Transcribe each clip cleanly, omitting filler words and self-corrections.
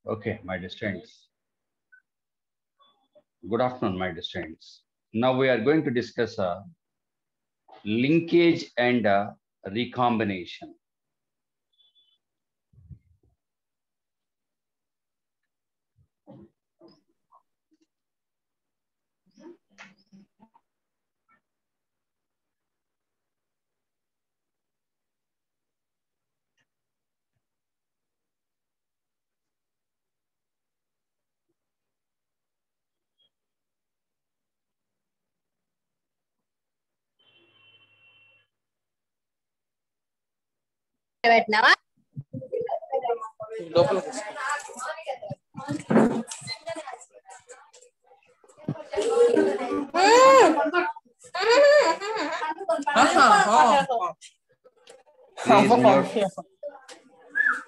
Okay, my dear students. Good afternoon, my dear students. Now we are going to discuss linkage and recombination. పెట్టినావా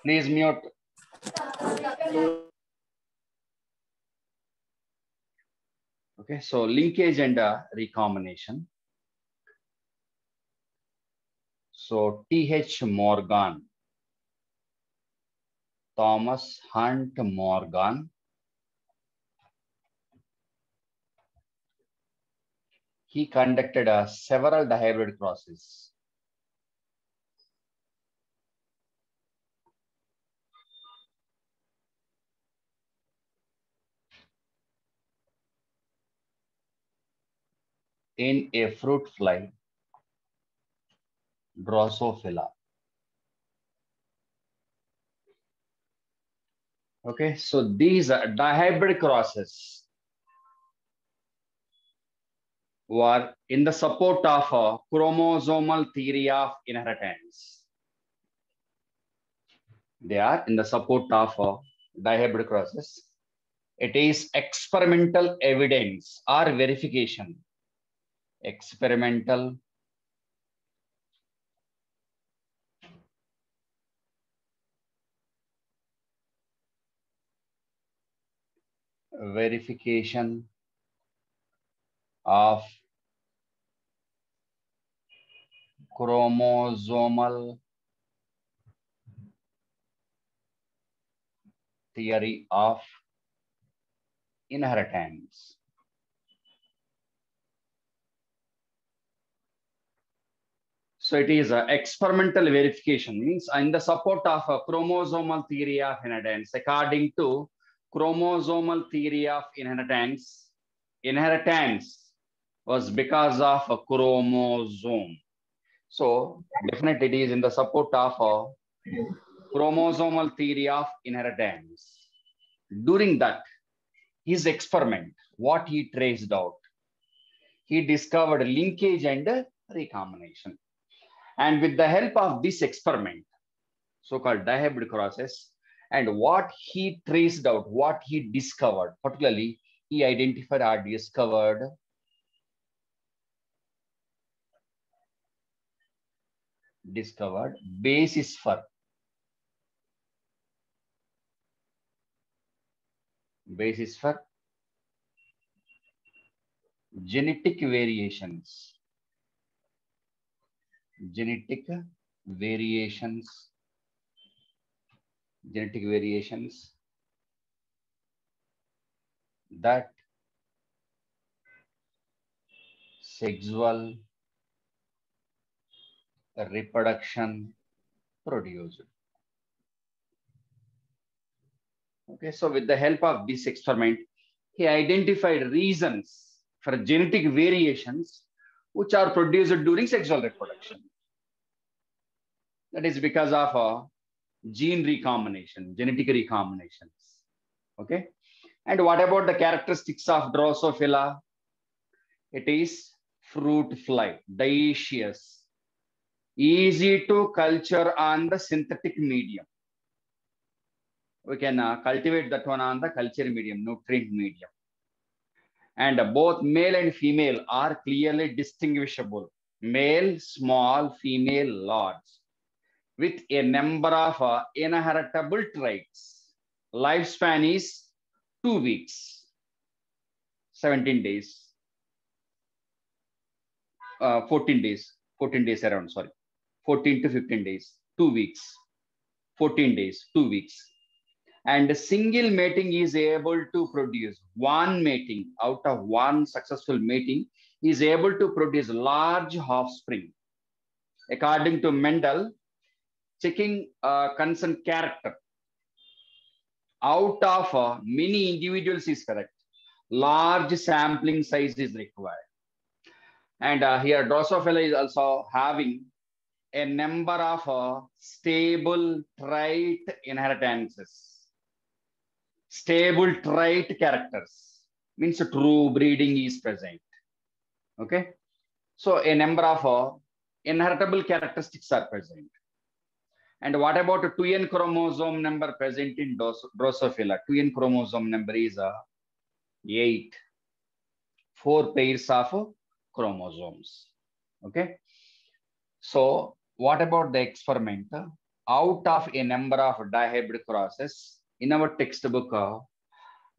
Please mute. Please mute. Okay, so linkage and recombination. So T.H. Morgan, Thomas Hunt Morgan, he conducted several dihybrid crosses. In a fruit fly, Drosophila. Okay, so these dihybrid crosses were in the support of a chromosomal theory of inheritance. They are in the support of dihybrid crosses. It is experimental evidence or verification. Experimental verification of chromosomal theory of inheritance. So it is experimental verification, means in the support of a chromosomal theory of inheritance. According to chromosomal theory of inheritance, inheritance was because of a chromosome. So definitely it is in the support of a chromosomal theory of inheritance. During that, his experiment, what he traced out, he discovered linkage and recombination. And with the help of this experiment, so-called dihybrid crosses, and what he traced out, what he discovered, particularly he identified or discovered basis for genetic variations. Genetic variations that sexual reproduction produced. Okay, so with the help of this experiment, he identified reasons for genetic variations which are produced during sexual reproduction. That is because of gene recombination, genetic recombinations. Okay, and what about the characteristics of Drosophila? It is fruit fly, dioecious, easy to culture on the synthetic medium. We can cultivate that one on the culture medium, nutrient medium. And both male and female are clearly distinguishable. Male, small, female, large, with a number of inheritable traits. Lifespan is 2 weeks, 17 days, 14 days around, sorry, 14 to 15 days, 2 weeks, 14 days, 2 weeks. And single mating is able to produce one mating. Out of one successful mating is able to produce large offspring. According to Mendel, checking concerned character out of many individuals is correct. Large sampling size is required. And here Drosophila is also having a number of stable trait inheritances. Stable trait characters means true breeding is present. Okay. So a number of inheritable characteristics are present. And what about a 2n chromosome number present in Drosophila? 2n chromosome number is 8. 4 pairs of chromosomes. Okay. So what about the experiment? Out of a number of dihybrid crosses, in our textbook,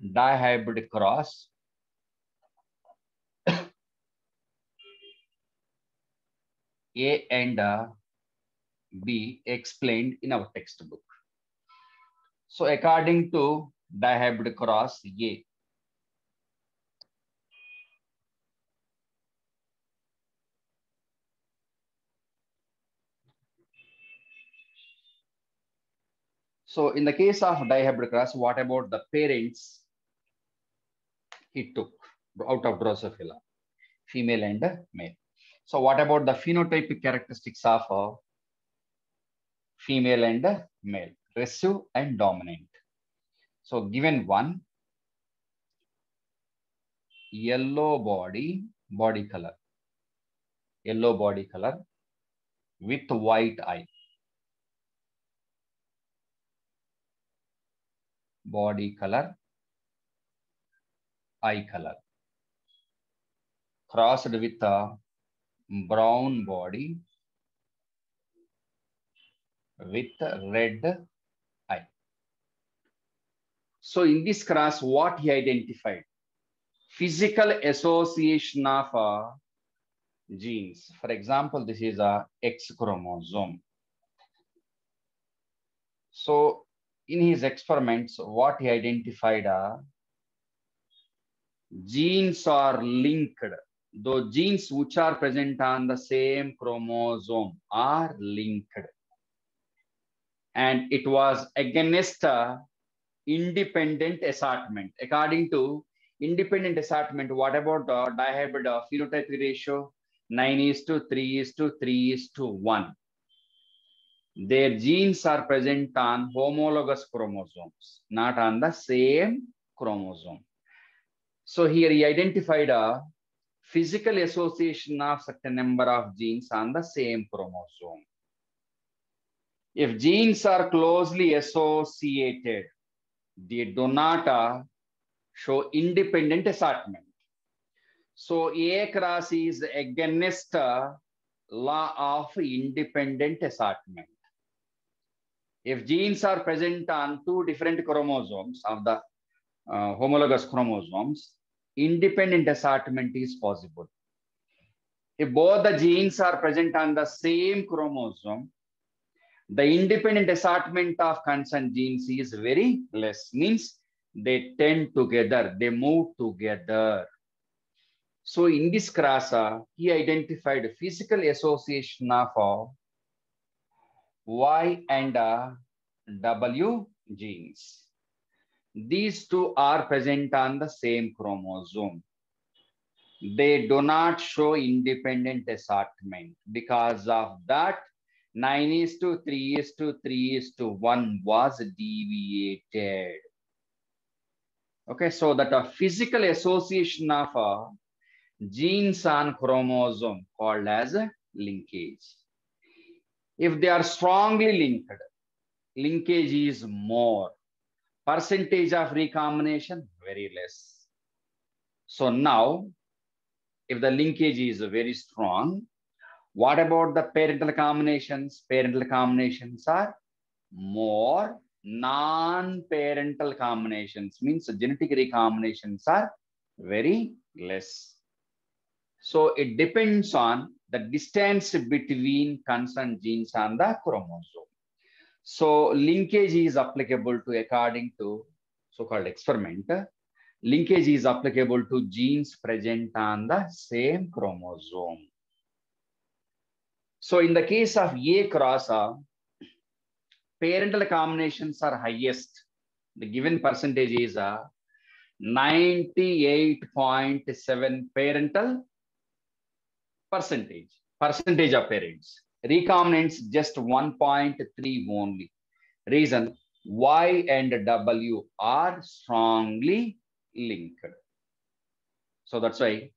dihybrid cross A and B explained in our textbook. So according to dihybrid cross A, so in the case of dihybrid cross, what about the parents he took out of Drosophila, female and male? So what about the phenotypic characteristics of female and male, recessive and dominant? So given one, yellow body color, yellow body color with white eye, body color, eye color, crossed with a brown body with red eye. So in this cross, what he identified? Physical association of genes. For example, this is a X chromosome. So in his experiments, what he identified are genes are linked. Those genes which are present on the same chromosome are linked. And it was against independent assortment. According to independent assortment, what about the dihybrid phenotype ratio? 9:3:3:1. Their genes are present on homologous chromosomes, not on the same chromosome. So here he identified a physical association of certain number of genes on the same chromosome. If genes are closely associated, they do not show independent assortment. So A cross is against law of independent assortment. If genes are present on two different chromosomes of the homologous chromosomes, independent assortment is possible. If both the genes are present on the same chromosome, the independent assortment of concerned genes is very less, means they tend together, they move together. So in this cross, he identified physical association of Y and W genes. These two are present on the same chromosome. They do not show independent assortment. Because of that, 9:3:3:1 was deviated. Okay, so that a physical association of genes on chromosome called as linkage. If they are strongly linked, linkage is more. Percentage of recombination, very less. So now, if the linkage is very strong, what about the parental combinations? Parental combinations are more. Non-parental combinations means genetic recombinations are very less. So it depends on the distance between concerned genes on the chromosome. So linkage is applicable to according to so-called experiment. Linkage is applicable to genes present on the same chromosome. So in the case of A cross, parental combinations are highest. The given percentage is 98.7 parental percentage of parents. Recombinants just 1.3 only. Reason, Y and W are strongly linked. So that's why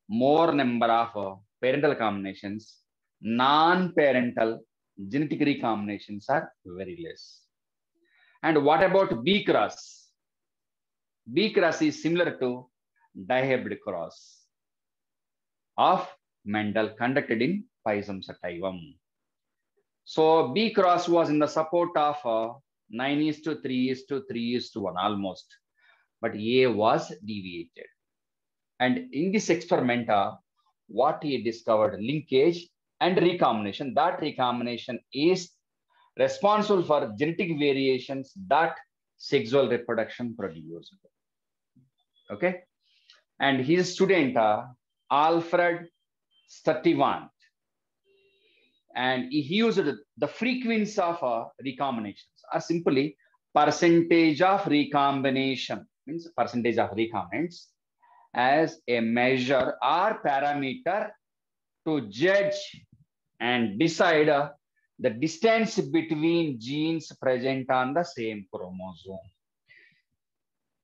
more number of parental combinations, non-parental genetic recombinations are very less. And what about B cross? B cross is similar to dihybrid cross of Mendel conducted in Pisum sativum. So B cross was in the support of 9:3:3:1 almost, but A was deviated. And in this experiment, what he discovered, linkage and recombination. That recombination is responsible for genetic variations that sexual reproduction produced. Okay, and his student Alfred Sturtevant, and he used the frequency of recombinations, or simply percentage of recombination, means percentage of recombinants, as a measure or parameter to judge and decide the distance between genes present on the same chromosome.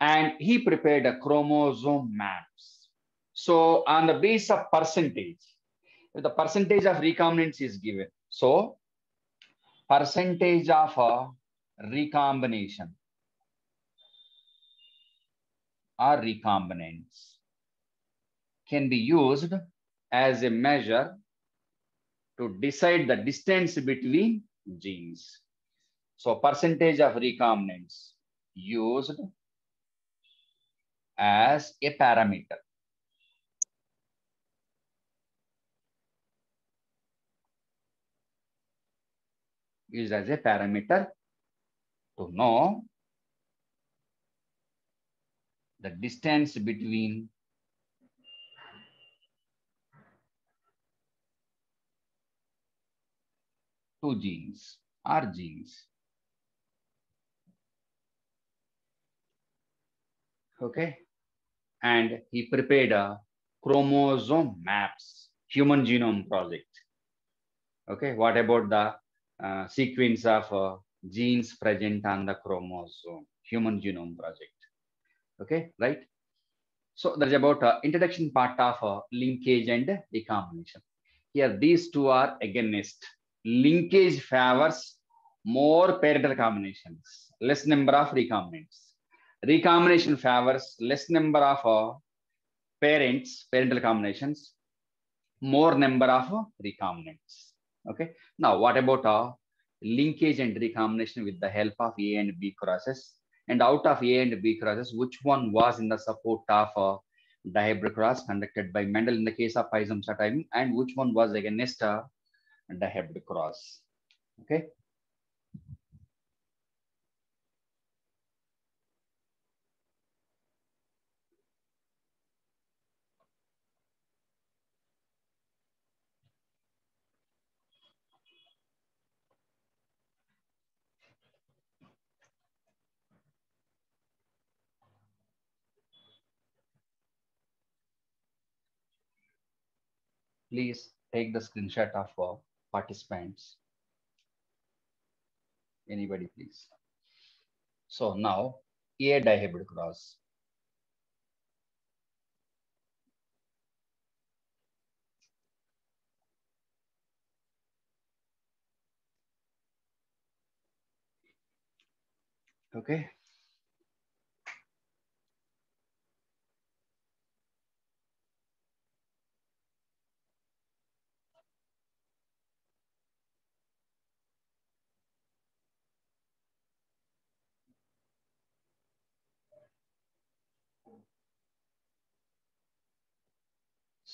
And he prepared a chromosome maps. So on the base of percentage, if the percentage of recombinants is given, so percentage of recombination or recombinants can be used as a measure to decide the distance between genes. So percentage of recombinants used as a parameter. Used as a parameter to know the distance between two genes or genes. Okay. And he prepared a chromosome maps, human genome project. Okay. What about the sequence of genes present on the chromosome, human genome project? Okay, right? So there's about introduction part of linkage and recombination. Here, these two are against. Linkage favors more parental combinations, less number of recombinants. Recombination favors less number of parental combinations, more number of recombinants. Okay. Now, what about linkage and recombination with the help of A and B crosses? And out of A and B crosses, which one was in the support of dihybrid cross conducted by Mendel in the case of Pisum sativum, and which one was against dihybrid cross? Okay. Please take the screenshot of participants. Anybody, please. So now A dihybrid cross. Okay.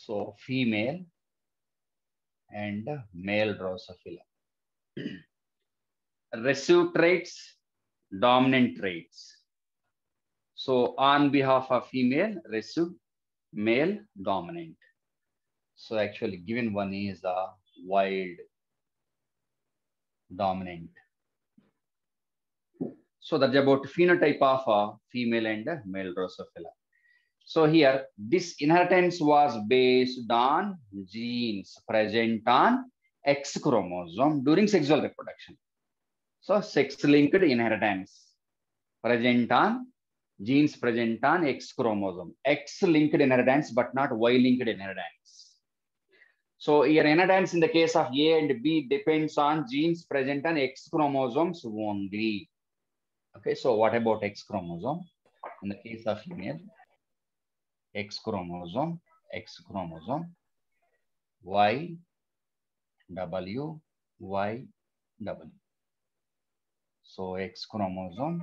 So female and male Drosophila. recessive traits, dominant traits. So on behalf of female, recessive, male, dominant. So actually given one is a wild dominant. So that's about phenotype of a female and male Drosophila. So here, this inheritance was based on genes present on X chromosome during sexual reproduction. So sex-linked inheritance present on genes present on X chromosome. X-linked inheritance, but not Y-linked inheritance. So here inheritance in the case of A and B depends on genes present on X chromosomes only. Okay, so what about X chromosome? In the case of female, X chromosome, Y, W, Y, W. So X chromosome,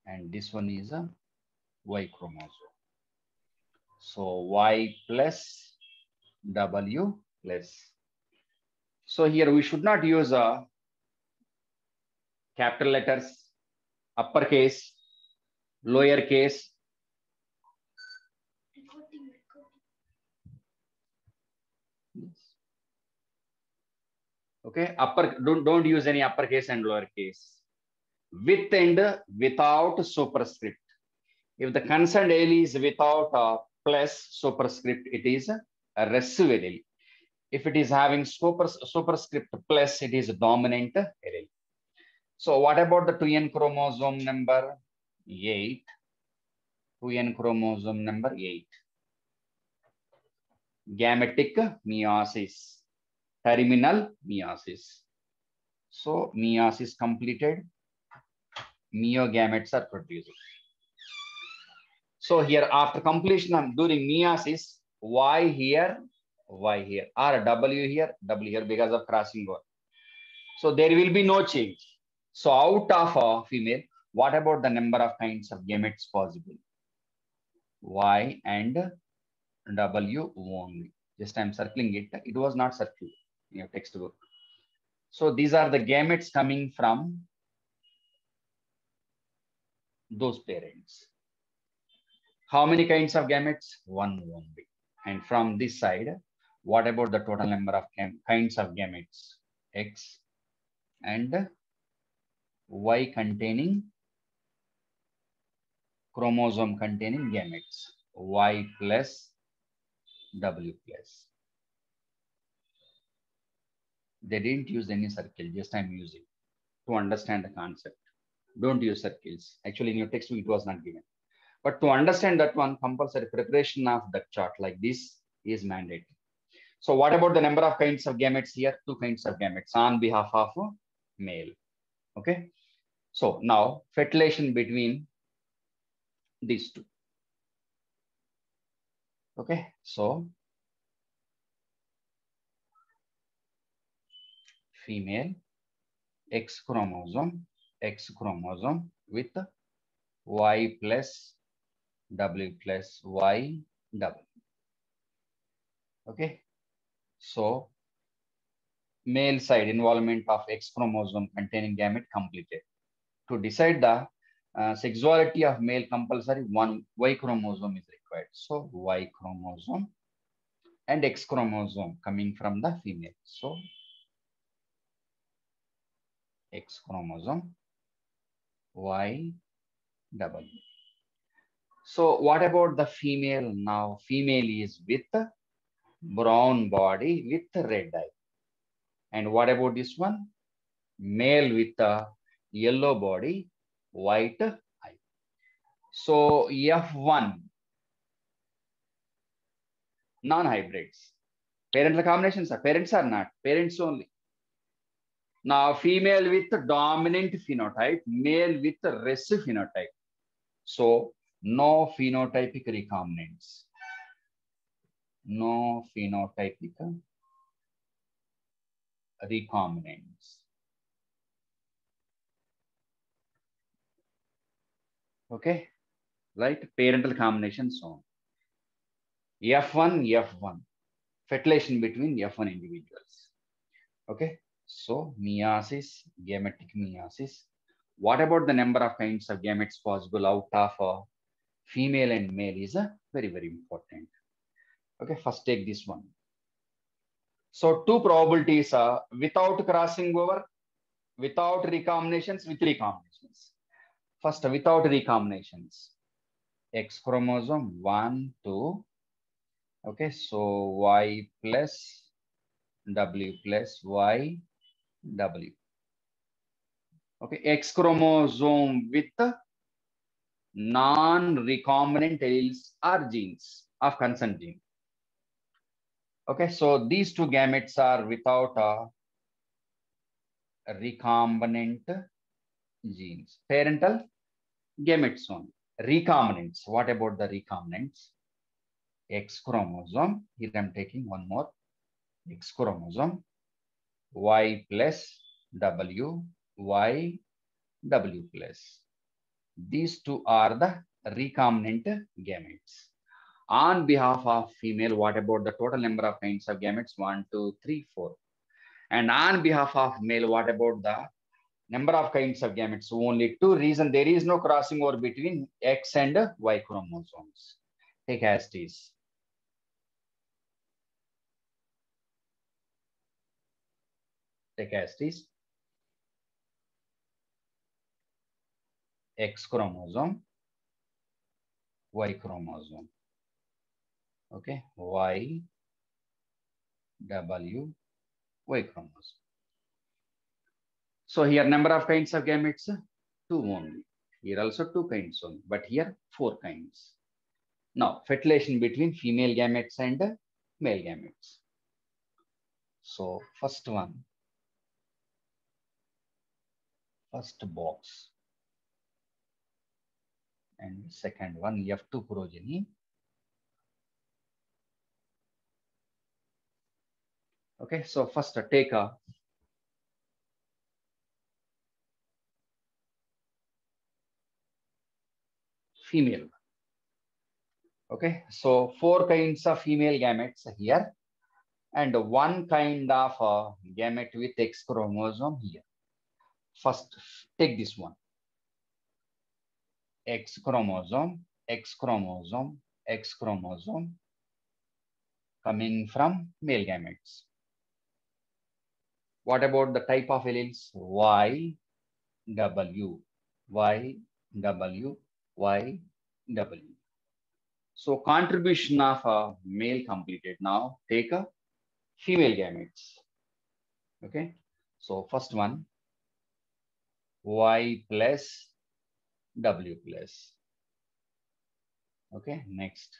and this one is a Y chromosome. So Y plus W plus. So here we should not use capital letters, uppercase, lowercase. Okay, don't use any uppercase and lowercase. With and without superscript. If the concerned allele is without a plus superscript, it is a recessive allele. If it is having superscript plus, it is a dominant allele. So what about the 2n chromosome number 8? 2n chromosome number 8. Gametic meiosis, terminal meiosis. So meiosis completed, meiogametes are produced. So here after completion of during meiosis, Y here, or W here because of crossing over. So there will be no change. So out of a female, what about the number of kinds of gametes possible? Y and W only. Just I'm circling it. It was not circled in your textbook. So these are the gametes coming from those parents. How many kinds of gametes? One only. And from this side, what about the total number of kinds of gametes? X and Y containing chromosome containing gametes. Y plus W plus. They didn't use any circle, just I'm using to understand the concept. Don't use circles. Actually, in your textbook, it was not given. But to understand that one, compulsory preparation of that chart like this is mandatory. So what about the number of kinds of gametes here? 2 kinds of gametes on behalf of male. Okay. So now fertilization between these two. Okay. So female X chromosome with Y plus W plus Y W. Okay. So male side involvement of X chromosome containing gamete completed. To decide the sexuality of male, compulsory one Y chromosome is required. So Y chromosome and X chromosome coming from the female. So X chromosome, Y W. So what about the female now? Female is with brown body with red eye. And what about this one? Male with a yellow body, white eye. So F1, non-hybrids. Parental combinations are parents are not, parents only. Now female with dominant phenotype, male with recessive phenotype. So no phenotypic recombinants. No phenotypic recombinants. Okay, right? Parental combination so F1, F1. Fertilization between F1 individuals. Okay, So meiosis, gametic meiosis. What about the number of kinds of gametes possible out of female and male is very, very important. Okay, first take this one. So two probabilities are without crossing over, without recombinations, with recombinations. First, without recombinations. X chromosome 1, 2. Okay, so Y plus W plus Y, W. Okay, X chromosome with non-recombinant alleles or genes of concerned gene. Okay, so these two gametes are without recombinant genes. Parental gametes only. Recombinants. What about the recombinants? X chromosome. Here I'm taking one more. X chromosome. Y plus W. Y, W plus. These two are the recombinant gametes. On behalf of female, what about the total number of kinds of gametes? 1, 2, 3, 4. And on behalf of male, what about the number of kinds of gametes? Only 2. Reason there is no crossing over between X and Y chromosomes. Take as it is. Take as it is. X chromosome, Y chromosome. Okay, Y, W, Y chromosome. So here number of kinds of gametes, 2 only. Here also 2 kinds only, but here 4 kinds. Now fertilization between female gametes and male gametes. So first one, first box, and second one F2 progeny. Okay, so first take a female. Okay, so 4 kinds of female gametes here, and 1 kind of gamete with X chromosome here. First, take this one. X chromosome, X chromosome, X chromosome coming from male gametes. What about the type of alleles? Y, W, Y, W, Y, W. So contribution of a male completed. Now take a female gametes. Okay. So first one, Y plus W plus. Okay. Next,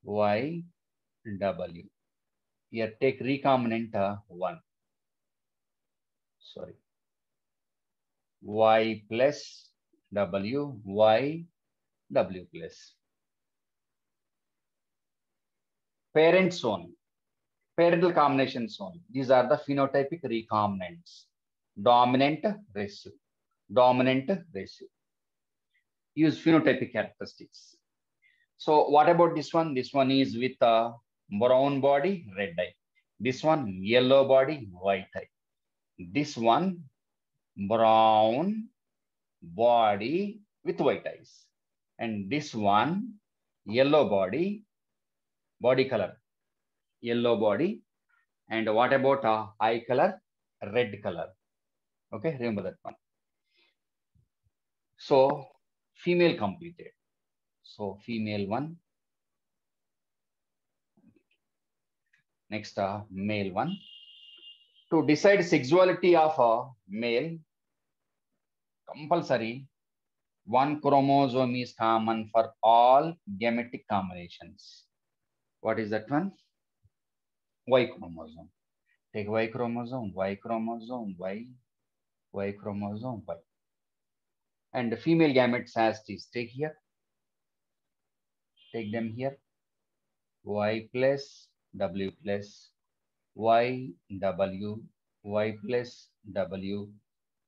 Y, W. Here take recombinant 1. Sorry. Y plus W, Y, W plus. Parents only. Parental combinations only. These are the phenotypic recombinants. Dominant recessive. Dominant recessive. Use phenotypic characteristics. So what about this one? This one is with a brown body, red eye. This one, yellow body, white eye. This one, brown body with white eyes. And this one, yellow body color, yellow body. And what about eye color? Red color. Okay, remember that one. So female completed. So female one. Next, male one. To decide sexuality of a male, compulsory 1 chromosome is common for all gametic combinations. What is that one? Y chromosome. Take Y chromosome, Y chromosome, Y, Y chromosome, Y. And the female gametes as this. Take here. Take them here. Y plus W plus Y W, Y plus W,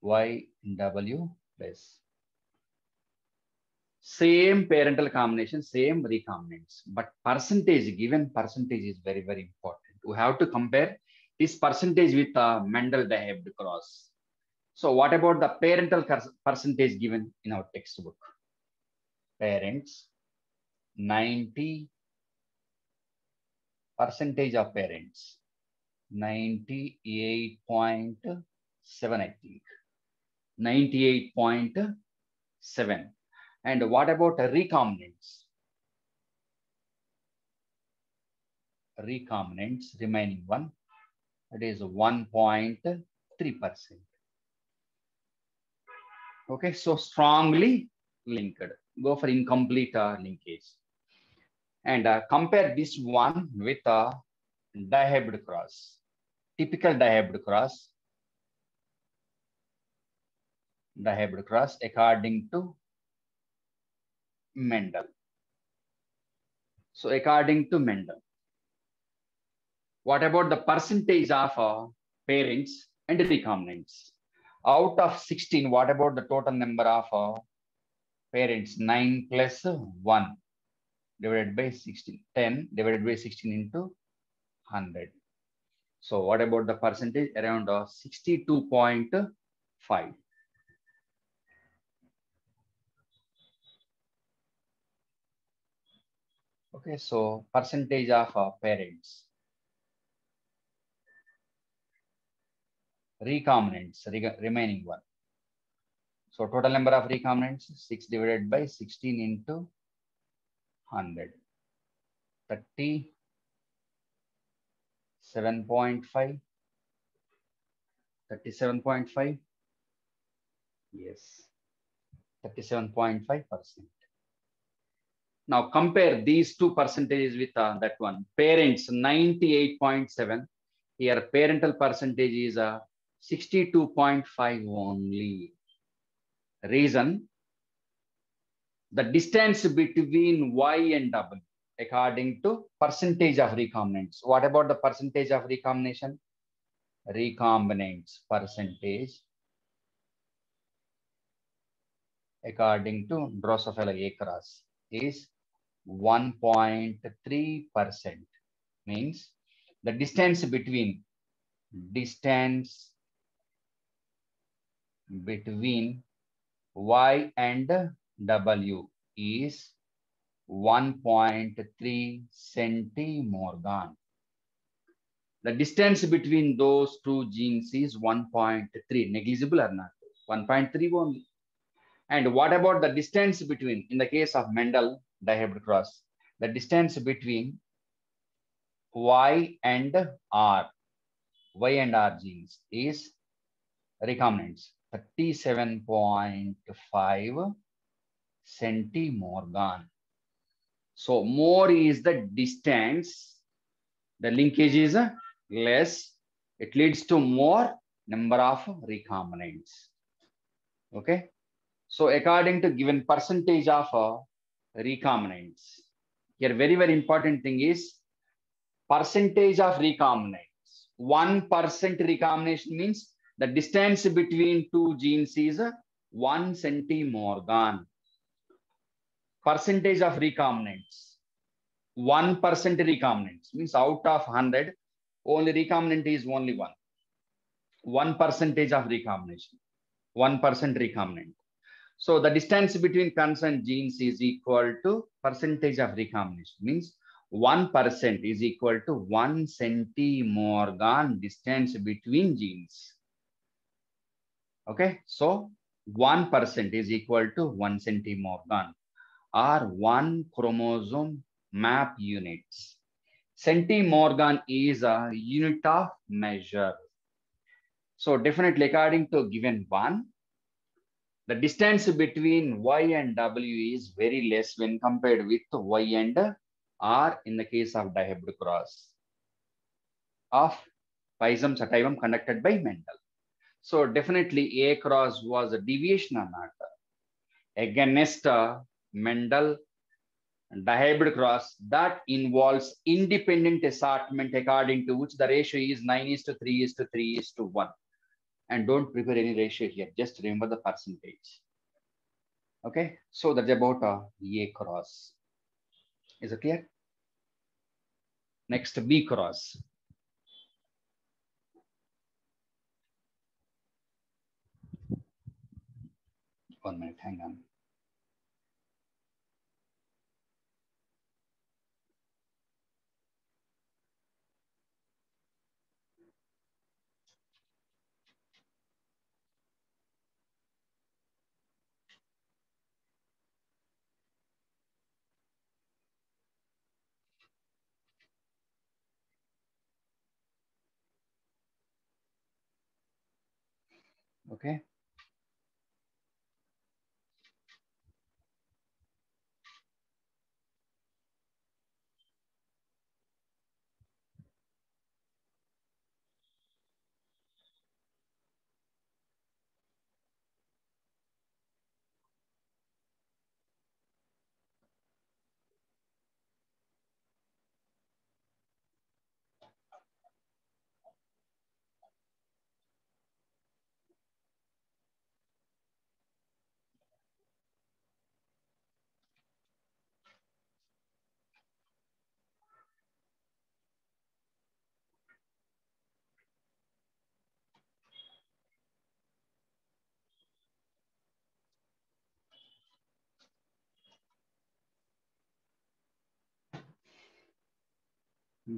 Y W plus. Same parental combination, same recombinants, but percentage, given percentage is very, very important. We have to compare This percentage with Mendel-Diebd cross. So what about the parental percentage given in our textbook? Parents, 90 percentage of parents, 98.7, I think. 98.7. And what about recombinants? Recombinants, remaining one, that is 1.3%. Okay, so strongly linked. Go for incomplete linkage. And compare this one with a Diebd cross. Typical Diebd cross. Diebd cross according to Mendel. So according to Mendel, what about the percentage of parents and recombinants? Out of 16, what about the total number of parents? 9 plus 1 divided by 16. 10 divided by 16 into 100. So what about the percentage? Around 62.5. Okay, so percentage of parents. Recombinants, remaining one. So total number of recombinants, 6 divided by 16 into 100. 37.5. 37.5. Yes. 37.5%. Now compare these two percentages with that one. Parents 98.7. Here parental percentage is 62.5 only. Reason, the distance between Y and W according to percentage of recombinants. What about the percentage of recombination? Recombinants percentage according to Drosophila A cross is 1.3%. Means the distance between Y and W is 1.3 centimorgan. The distance between those two genes is 1.3. Negligible or not? 1.3 only. And what about the distance between, in the case of Mendel-Diebd cross, the distance between Y and R genes is recombinants 37.5 centimorgan. So more is the distance, the linkage is less, it leads to more number of recombinants. Okay, so according to given percentage of recombinants, here very important thing is percentage of recombinants. 1% recombination means the distance between two genes is 1 centimorgan. Percentage of recombinants. 1% recombinants means out of 100, only recombinant is only 1. 1% of recombination. 1% recombinant. So the distance between concerned genes is equal to percentage of recombination. Means 1% is equal to 1 centimorgan distance between genes. Okay, so 1% is equal to 1 centimorgan or 1 chromosome map units. Centimorgan is a unit of measure. So definitely according to given one, the distance between Y and W is very less when compared with Y and R in the case of Diebd cross of Pisum sativum conducted by Mendel. So definitely A cross was a deviation or not. Against Mendel Diebd cross that involves independent assortment according to which the ratio is 9:3:3:1. And don't prepare any ratio here. Just remember the percentage. Okay, so that's about A cross. Is it clear? Next, B cross. 1 minute, hang on. Okay.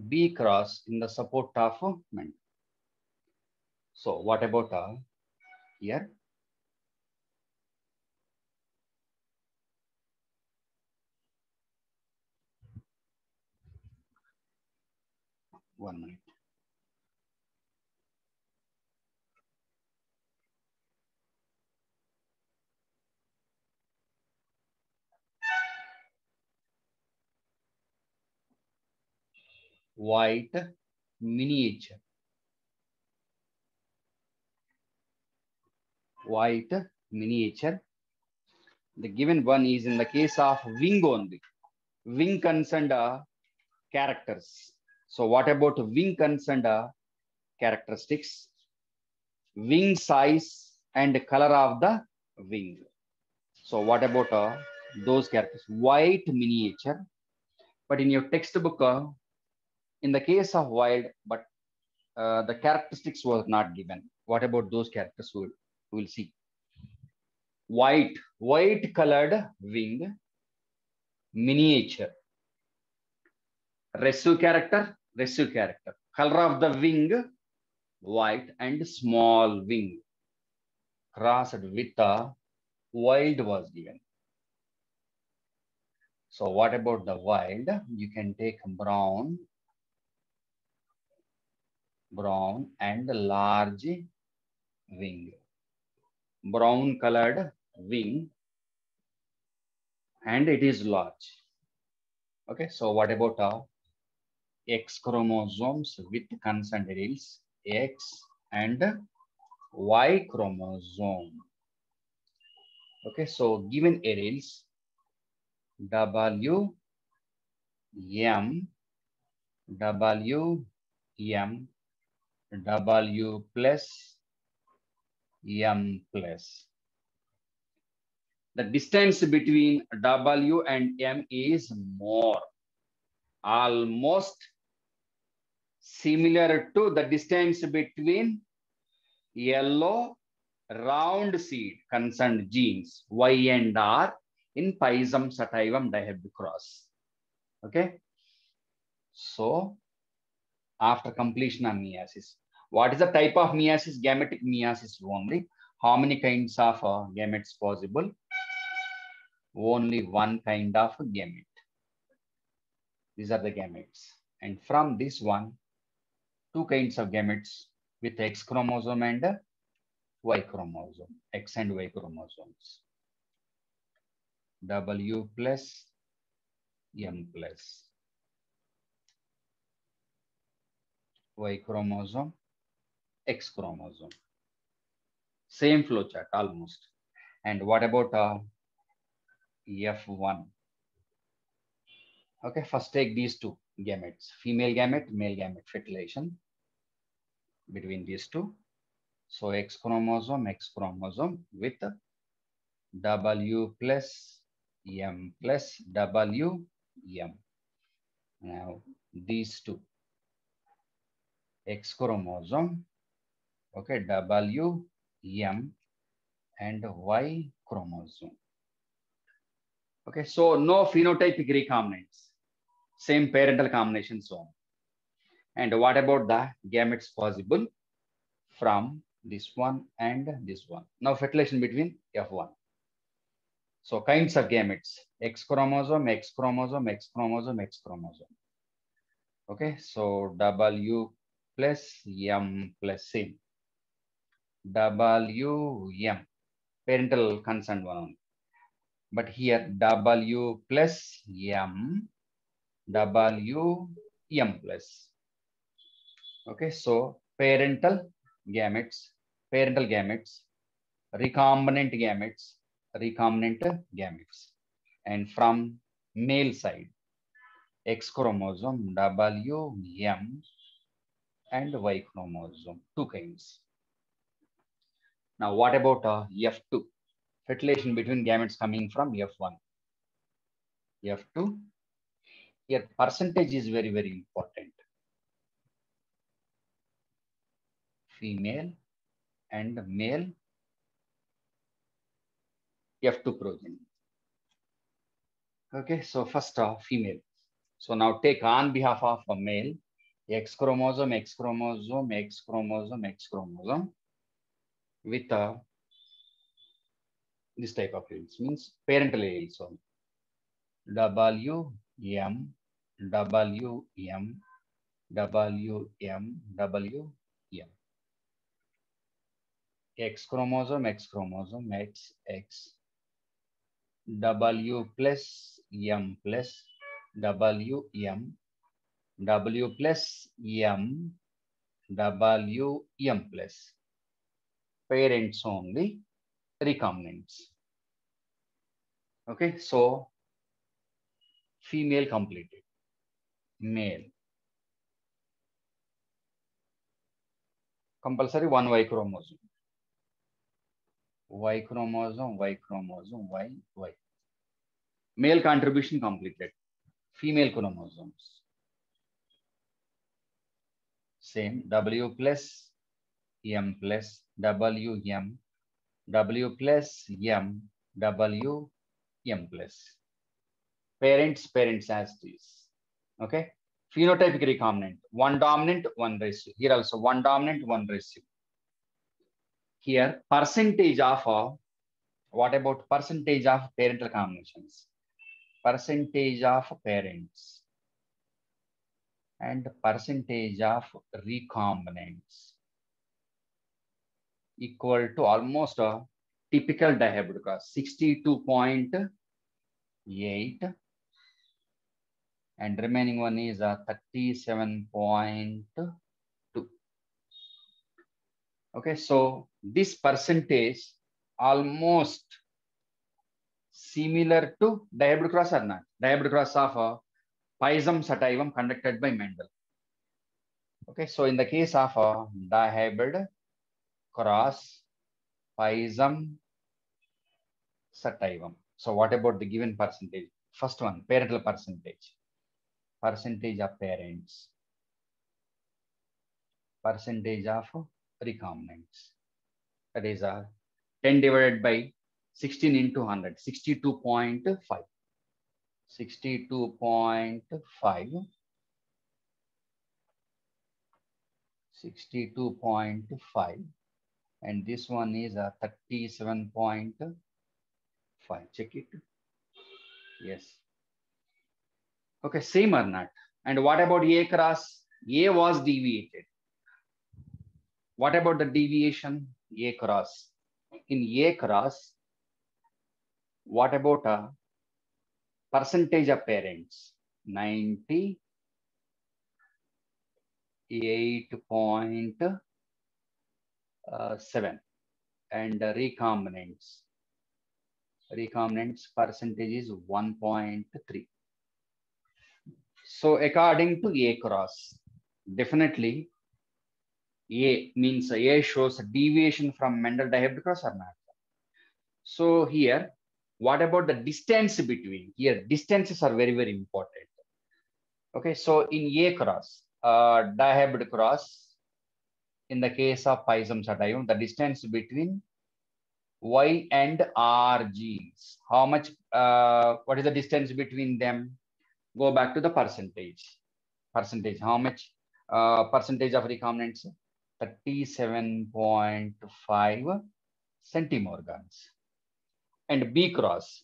B cross in the support of ment. So what about here? One minute. White miniature. White miniature. The given one is in the case of wing only. Wing concerned characters. So what about wing concerned characteristics? Wing size and color of the wing. So what about those characters? White miniature. But in your textbook, in the case of wild, but the characteristics was not given. What about those characters? We'll see. White colored wing, miniature. Resu character. Color of the wing, white and small wing. Crossed with a wild was given. So what about the wild? You can take brown and large wing. Brown colored wing and it is large. Okay, so what about X chromosomes with consent alleles, X and Y chromosome. Okay, so given alleles W, M, W, M, W plus, M plus. The distance between W and M is more, almost similar to the distance between yellow round seed concerned genes Y and R in Pisum sativum dihybrid cross. Okay. So after completion of meiosis, what is the type of meiosis? Gametic meiosis only. How many kinds of gametes possible? Only one kind of gamete. These are the gametes. And from this one, two kinds of gametes with X chromosome and Y chromosome, X and Y chromosomes. W plus, M plus. Y chromosome, X chromosome. Same flowchart almost. And what about F1? Okay, first take these two gametes, female gamete, male gamete, fertilization between these two. So X chromosome with W plus M plus W M. Now these two X chromosome, okay, W M and Y chromosome. Okay, so no phenotypic recombinants, same parental combination so. And what about the gametes possible from this one and this one? Now fertilization between F1. So kinds of gametes, X chromosome, X chromosome, X chromosome, X chromosome. Okay, so W plus M plus C. WM, parental consent one only. But here W plus M, WM plus. Okay, so parental gametes, recombinant gametes, and from male side, X chromosome, WM, and Y chromosome, two kinds. Now, what about F2? Fertilization between gametes coming from F1. F2, here percentage is very, very important. Female and male F2 progeny. Okay, so first female. So now take on behalf of a male, X chromosome, X chromosome, X chromosome, X chromosome with this type of alleles, means parental alleles. So WM, WM, WM, WM. X chromosome, X chromosome, X, X. W plus M plus WM, W plus M, WM plus. Parents only, recombinants. Okay, so female completed, male. Compulsory one Y chromosome. Y chromosome, Y chromosome, Y, Y. Male contribution completed. Female chromosomes. Same, W plus M plus WM, W plus M, WM plus. Parents as this. Okay. Phenotypic recombinant. One dominant, one recessive. Here also one dominant, one recessive. Here percentage of what about percentage of parental combinations? Percentage of parents and percentage of recombinants equal to almost a typical dihybrid cross, 62.8, and remaining one is a 37.2. Okay, so this percentage almost similar to dihybrid cross or not? Dihybrid cross of Pisum sativum conducted by Mendel. Okay, so in the case of dihybrid cross Pisum sativum. So what about the given percentage? First one, parental percentage. Percentage of parents. Percentage of recombinants. That is 10 divided by 16 into 100, 62.5. 62.5. 62.5. And this one is 37.5. Check it. Yes. Okay, same or not? And what about A cross? A was deviated. What about the deviation? A cross. In A cross, what about percentage of parents? 98.7. And recombinants. Recombinants percentage is 1.3. So according to A cross, definitely A means A shows a deviation from Mendel dihybrid cross or not. So here, what about the distance between? Here, distances are very, very important. Okay, so in A cross, dihybrid cross, in the case of Pisum sativum, the distance between Y and R genes. How much, what is the distance between them? Go back to the percentage. Percentage, how much percentage of recombinants? 37.5 centimorgans. And B cross,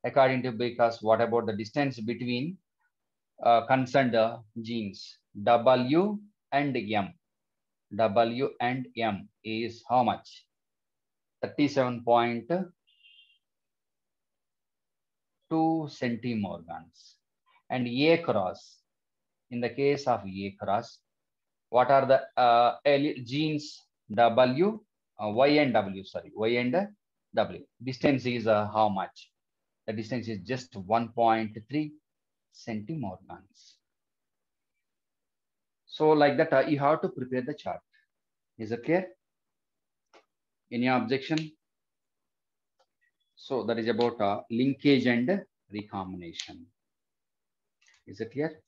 according to B cross, what about the distance between concerned genes? W and M. W and M is how much? 37.2 centimorgans. And A cross, in the case of A cross, what are the genes? W, Y and W, sorry, Y and W. Distance is how much? The distance is just 1.3 centimorgans. So like that, you have to prepare the chart. Is it clear? Any objection? So that is about linkage and recombination. Is it clear?